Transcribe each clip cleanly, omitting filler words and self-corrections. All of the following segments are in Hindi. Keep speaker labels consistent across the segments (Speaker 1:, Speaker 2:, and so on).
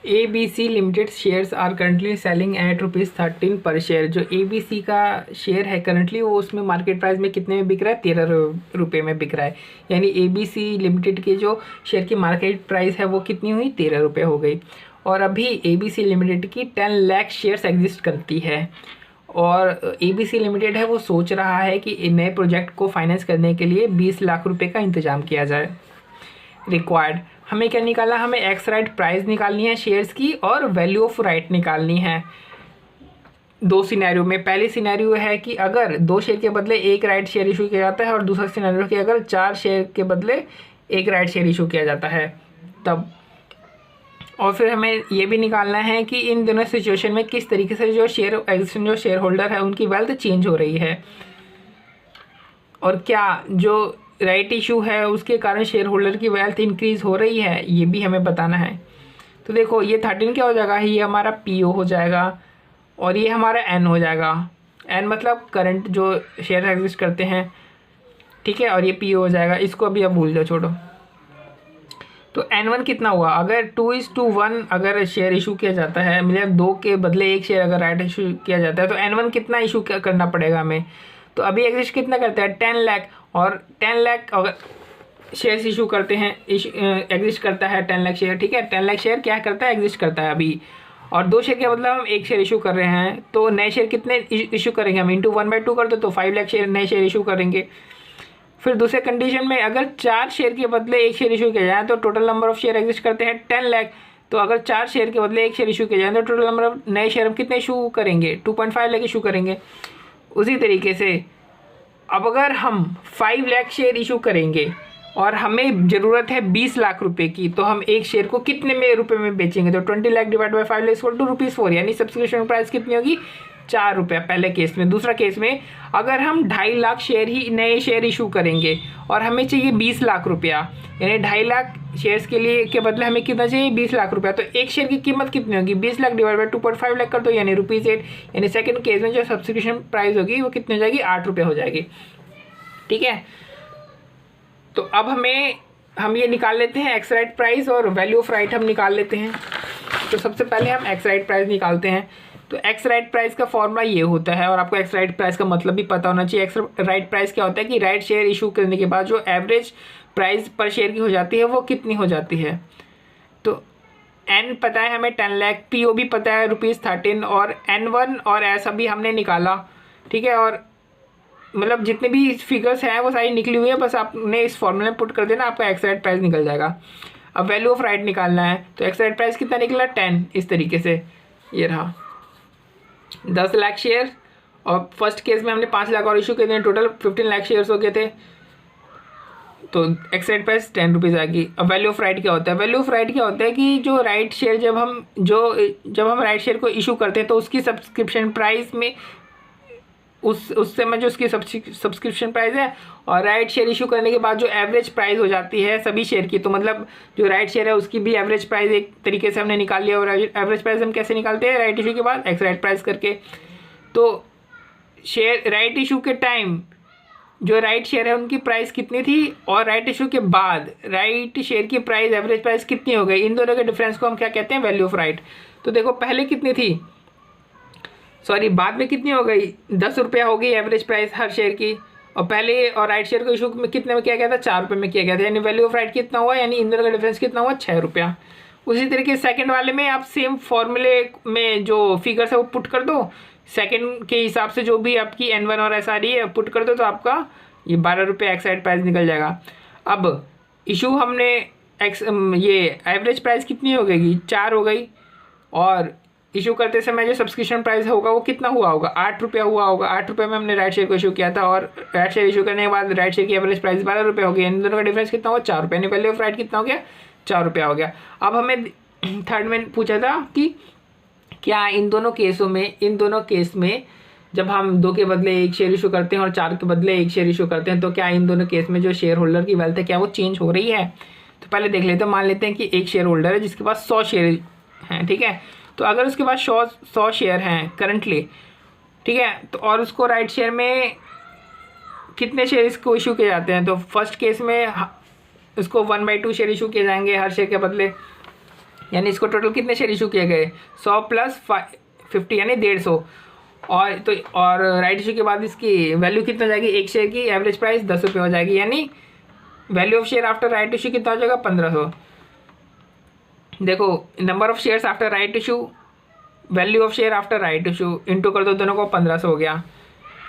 Speaker 1: ABC limited shares are currently selling at ₹13 per share. जो ABC का शेयर है करंटली वो उसमें मार्केट प्राइस में कितने में बिक रहा है, 13 रुपये में बिक रहा है। यानी ABC लिमिटेड के जो शेयर की मार्केट प्राइस है वो कितनी हुई, 13 रुपये हो गई। और अभी ABC लिमिटेड की 10 लाख शेयर्स एग्जिस्ट करती है और ABC लिमिटेड है वो सोच रहा है कि नए प्रोजेक्ट को फाइनेंस करने के लिए 20 लाख रुपये का इंतजाम किया जाए। रिक्वायर्ड हमें क्या निकालना, हमें एक्स राइट प्राइस निकालनी है शेयर्स की और वैल्यू ऑफ राइट निकालनी है। दो सिनेरियो में, पहली सिनेरियो है कि अगर 2 शेयर के बदले 1 राइट शेयर इशू किया जाता है और दूसरा सिनेरियो कि अगर 4 शेयर के बदले 1 राइट शेयर इशू किया जाता है तब। और फिर हमें ये भी निकालना है कि इन दोनों सिचुएशन में किस तरीके से जो शेयर होल्डर है उनकी वेल्थ चेंज हो रही है और क्या जो राइट इशू है उसके कारण शेयर होल्डर की वेल्थ इंक्रीज हो रही है, ये भी हमें बताना है। तो देखो ये 13 क्या हो जाएगा, ये हमारा PO हो जाएगा और ये हमारा N हो जाएगा। N मतलब करंट जो शेयर एग्जिस्ट करते हैं, ठीक है, और ये PO हो जाएगा। इसको अभी अब भूल जाओ, छोड़ो। तो N1 कितना हुआ, अगर 2:1 अगर शेयर इशू किया जाता है, मतलब 2 के बदले 1 शेयर अगर राइट इशू किया जाता है तो N1 कितना इशू करना पड़ेगा हमें। तो अभी एग्जिस्ट कितना करता है, 10 लाख, और 10 लाख अगर शेयर्स इशू करते हैं, एग्जिस्ट करता है 10 लाख शेयर, ठीक है। 10 लाख शेयर क्या करता है, एग्जिस्ट करता है अभी। और 2 शेयर के मतलब हम 1 शेयर इशू कर रहे हैं, तो नए शेयर कितने इशू करेंगे हम, इंटू 1/2 कर दो तो 5 लाख शेयर नए शेयर इशू करेंगे। फिर दूसरे कंडीशन में अगर 4 शेयर के बदले 1 शेयर इशू किया जाए तो total number of share exist करते हैं 10 लाख। तो अगर 4 शेयर के बदले 1 शेयर इशू किया जाए तो टोटल नंबर ऑफ नए शेयर हम कितने इशू करेंगे, 2.5 लाख इशू करेंगे। उसी तरीके से अब अगर हम 5 लाख शेयर इशू करेंगे और हमें ज़रूरत है 20 लाख रुपए की, तो हम एक शेयर को कितने में रुपए में बेचेंगे, तो 20 lakh divide by 5 lakh equal to ₹4, यानी सब्सक्रिप्शन प्राइस कितनी होगी, 4 रुपये पहले केस में। दूसरा केस में अगर हम 2.5 लाख शेयर ही नए शेयर इशू करेंगे और हमें चाहिए 20 लाख रुपया, यानी 2.5 लाख शेयर्स के लिए के बदले हमें कितना चाहिए, 20 लाख रुपया। तो एक शेयर की कीमत कितनी होगी, 20 लाख डिवाइड बाई 2.5 लाख कर दो, यानी ₹8। यानी सेकंड केस में जो सब्सक्रिप्शन प्राइस होगी वो कितनी हो जाएगी, 8 रुपये हो जाएगी, ठीक है। तो अब हम ये निकाल लेते हैं, एक्स राइट प्राइस और वैल्यू ऑफ राइट हम निकाल लेते हैं। तो सबसे पहले हम एक्स राइट प्राइस निकालते हैं। तो एक्स राइट प्राइस का फॉर्मूला ये होता है, और आपको एक्स राइट प्राइस का मतलब भी पता होना चाहिए। एक्स राइट प्राइस क्या होता है कि राइट शेयर इशू करने के बाद जो एवरेज प्राइस पर शेयर की हो जाती है वो कितनी हो जाती है। तो N पता है हमें 10 लाख, PO भी पता है ₹13, और N1 और ऐसा भी हमने निकाला, ठीक है। और मतलब जितने भी फिगर्स हैं वो सारी निकली हुई है, बस आपने इस फॉर्मूले में पुट कर देना, आपका एक्स राइट प्राइस निकल जाएगा। अब वैल्यू ऑफ राइट निकालना है, तो एक्स राइट प्राइस कितना निकला, 10। इस तरीके से ये रहा 10 लाख शेयर, और फर्स्ट केस में हमने 5 लाख और इशू किए थे, टोटल 15 लाख शेयर्स हो गए थे। तो एक्स राइट प्राइस 10 रुपीज़ आ गई। अब वैल्यू ऑफ राइट क्या होता है, वैल्यू ऑफ राइट क्या होता है कि जो राइट शेयर जब हम राइट शेयर को इशू करते हैं तो उसकी सब्सक्रिप्शन प्राइस में उस समय जो उसकी सब्सक्रिप्शन प्राइस है और राइट शेयर इशू करने के बाद जो एवरेज प्राइस हो जाती है सभी शेयर की, तो मतलब जो राइट शेयर है उसकी भी एवरेज प्राइस एक तरीके से हमने निकाल लिया। और एवरेज प्राइस हम कैसे निकालते हैं, राइट इशू के बाद एक्स राइट प्राइस करके। तो शेयर राइट इशू के टाइम जो राइट शेयर है उनकी प्राइस कितनी थी, और राइट इशू के बाद राइट शेयर की प्राइस एवरेज प्राइस कितनी हो गई, इन दोनों के डिफरेंस को हम क्या कहते हैं, वैल्यू ऑफ राइट। तो देखो पहले कितनी थी, सॉरी बाद में कितनी हो गई, 10 रुपया हो गई एवरेज प्राइस हर शेयर की, और पहले और राइट शेयर को इशू में कितने में किया गया था, 4 रुपये में किया गया था, यानी वैल्यू ऑफ राइट कितना हुआ, यानी इन दोनों का डिफरेंस कितना हुआ, 6 रुपया। उसी तरीके सेकंड वाले में आप सेम फॉर्मूले में जो फिगर्स है वो पुट कर दो, सेकंड के हिसाब से जो भी आपकी N1 और ऐसा रही है पुट कर दो, तो आपका ये 12 रुपये एक्स राइट प्राइस निकल जाएगा। अब इशू हमने ये एवरेज प्राइस कितनी हो गई, 4 हो गई, और इशू करते समय जो सब्सक्रिप्शन प्राइस होगा वो कितना हुआ होगा, 8 रुपया हुआ होगा। 8 रुपये में हमने राइट शेयर को इशू किया था, और राइट शेयर इशू करने के बाद राइट शेयर की एवरेज प्राइस 12 रुपये हो गई, इन दोनों का डिफरेंस कितना हुआ, 4 रुपये, यानी वैल्यू ऑफ राइट कितना हो गया, 4 रुपया हो गया। अब हमें थर्ड में पूछा था कि क्या इन दोनों केस में जब हम 2 के बदले 1 शेयर इशू करते हैं और 4 के बदले 1 शेयर इशू करते हैं, तो क्या इन दोनों केस में जो शेयर होल्डर की वेल्थ है क्या वो चेंज हो रही है। तो पहले देख लेते हैं, मान लेते हैं कि एक शेयर होल्डर है जिसके पास 100 शेयर हैं, ठीक है। तो अगर उसके पास 100 शेयर हैं करंटली, ठीक है, तो और उसको राइट शेयर में कितने शेयर इसको इशू किए जाते हैं, तो फर्स्ट केस में उसको 1/2 शेयर इशू किए जाएंगे हर शेयर के बदले, यानी इसको टोटल कितने शेयर इशू किए गए, 100 प्लस 50 यानी 150। और राइट इशू के बाद इसकी वैल्यू कितना हो जाएगी, एक शेयर की एवरेज प्राइस 10 रुपये हो जाएगी, यानी value of share after right issue कितना हो जाएगा, 1500। देखो number of shares after right issue, value of share after right issue into कर दो दोनों को, 1500 हो गया।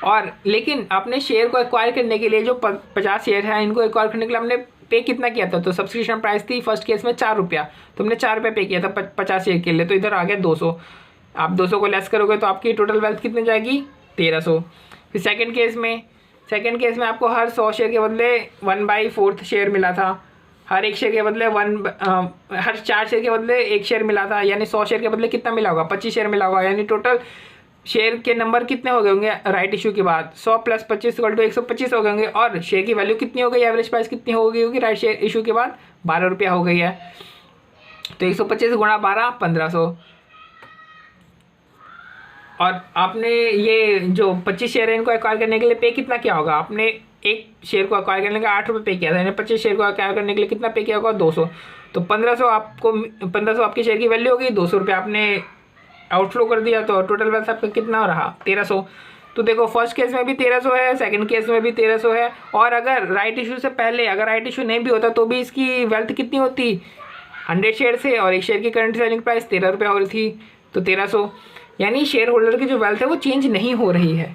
Speaker 1: और लेकिन अपने शेयर को एक्वायर करने के लिए जो 50 शेयर हैं इनको एक्वायर करने के लिए हमने पे कितना किया था, तो सब्सक्रिप्शन प्राइस थी फर्स्ट केस में 4 रुपया, तो हमने 4 रुपये पे किया था 50 शेयर के लिए, तो इधर आ गया 200। आप 200 को लेस करोगे तो आपकी टोटल वेल्थ कितनी जाएगी, 1300। फिर सेकंड केस में आपको हर 100 शेयर के बदले 1/4 शेयर मिला था, हर एक शेयर के बदले हर 4 शेयर के बदले 1 शेयर मिला था, यानी 100 शेयर के बदले कितना मिला होगा, 25 शेयर मिला होगा, यानी टोटल शेयर के नंबर कितने हो गए होंगे राइट इशू के बाद, 100 प्लस 25 = 125 हो गए होंगे। और शेयर की वैल्यू कितनी हो गई, एवरेज प्राइस कितनी हो गई होगी राइट शेयर इशू के बाद, 12 रुपया हो गई है। तो 125 गुणा 12 1500। और आपने ये जो 25 शेयर है इनको एक्वायर करने के लिए पे कितना किया होगा, आपने एक शेयर को एक्वायर करने का 8 रुपये पे किया था, यानी 25 शेयर को एक्वायर करने के लिए कितना पे किया होगा, 200। तो 1500 आपके शेयर की वैल्यू हो गई, 200 रुपये आपने आउटफ्लो कर दिया, तो टोटल वेल्थ आपका कितना रहा, 1300। तो देखो फर्स्ट केस में भी 1300 है, सेकंड केस में भी 1300 है। और अगर राइट इशू से पहले अगर राइट इशू नहीं भी होता तो भी इसकी वेल्थ कितनी होती, 100 शेयर से, और एक शेयर की करंट सेलिंग प्राइस 13 रुपये हो रही थी, तो 1300। यानी शेयर होल्डर की जो वेल्थ है वो चेंज नहीं हो रही है।